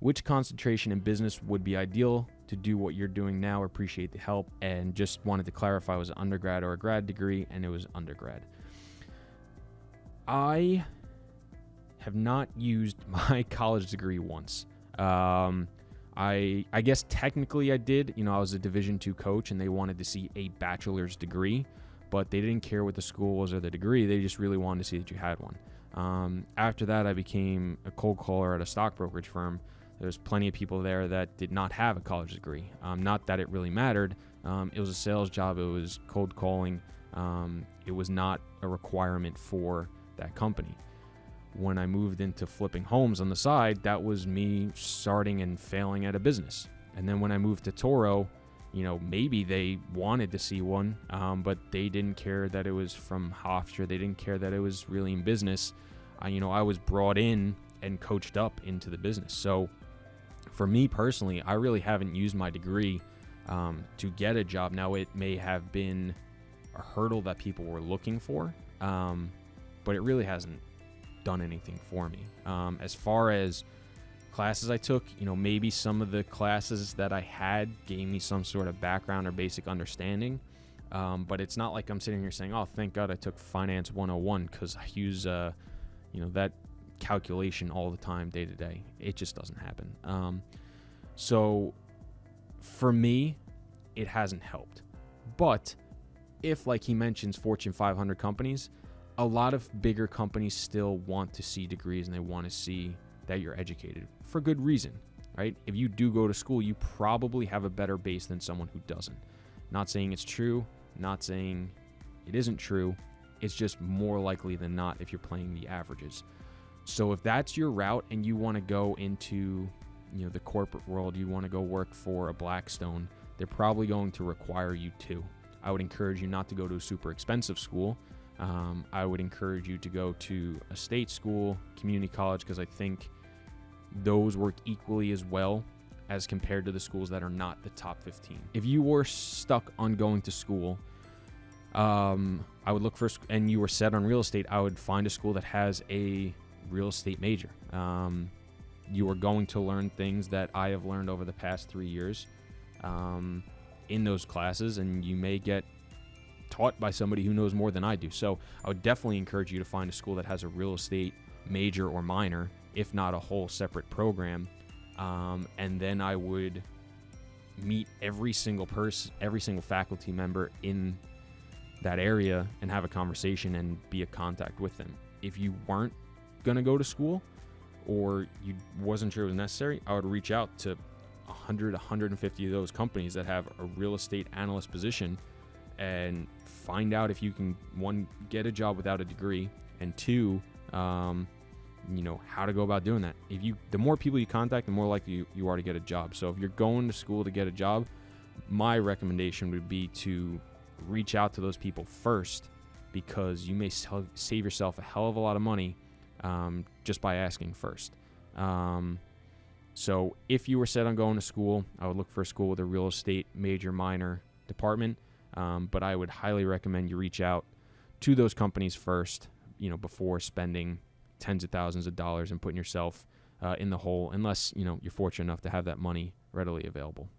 Which concentration in business would be ideal to do what you're doing now? Appreciate the help. And just wanted to clarify, was it undergrad or a grad degree? And it was undergrad. I have not used my college degree once. I guess technically I did. I was a Division II coach, and they wanted to see a bachelor's degree, but they didn't care what the school was or the degree. They just really wanted to see that you had one. After that, I became a cold caller at a stock brokerage firm. There's plenty of people there that did not have a college degree. Not that it really mattered. It was a sales job. It was cold calling. It was not a requirement for that company. When I moved into flipping homes on the side, that was me starting and failing at a business. And then when I moved to Toro, maybe they wanted to see one, but they didn't care that it was from Hofstra. They didn't care that it was really in business. I was brought in and coached up into the business. So for me personally, I really haven't used my degree to get a job. Now, it may have been a hurdle that people were looking for, but it really hasn't done anything for me. As far as classes I took, maybe some of the classes that I had gave me some sort of background or basic understanding, but it's not like I'm sitting here saying, oh, thank God I took Finance 101, because I use that calculation all the time, day to day. It just doesn't happen. So for me, it hasn't helped. But if, like he mentions, Fortune 500 companies, a lot of bigger companies still want to see degrees, and they want to see that you're educated for good reason, right? If you do go to school, you probably have a better base than someone who doesn't. Not saying it's true, not saying it isn't true. It's just more likely than not if you're playing the averages. So if that's your route and you want to go into, the corporate world, you want to go work for a Blackstone, they're probably going to require you to. I would encourage you not to go to a super expensive school. I would encourage you to go to a state school, community college, because I think those work equally as well as compared to the schools that are not the top 15. If you were stuck on going to school, I would look for, and you were set on real estate, I would find a school that has a real estate major. You are going to learn things that I have learned over the past 3 years in those classes, and you may get taught by somebody who knows more than I do. So I would definitely encourage you to find a school that has a real estate major or minor, if not a whole separate program. And then I would meet every single person, every single faculty member in that area and have a conversation and be a contact with them. If you weren't going to go to school or you wasn't sure it was necessary, I would reach out to 100, 150 of those companies that have a real estate analyst position and find out if you can, one, get a job without a degree, and two, how to go about doing that. The more people you contact, the more likely you are to get a job. So if you're going to school to get a job, my recommendation would be to reach out to those people first, because you may save yourself a hell of a lot of money just by asking first. So if you were set on going to school, I would look for a school with a real estate major, minor department. But I would highly recommend you reach out to those companies first, before spending tens of thousands of dollars and putting yourself in the hole, unless, you're fortunate enough to have that money readily available.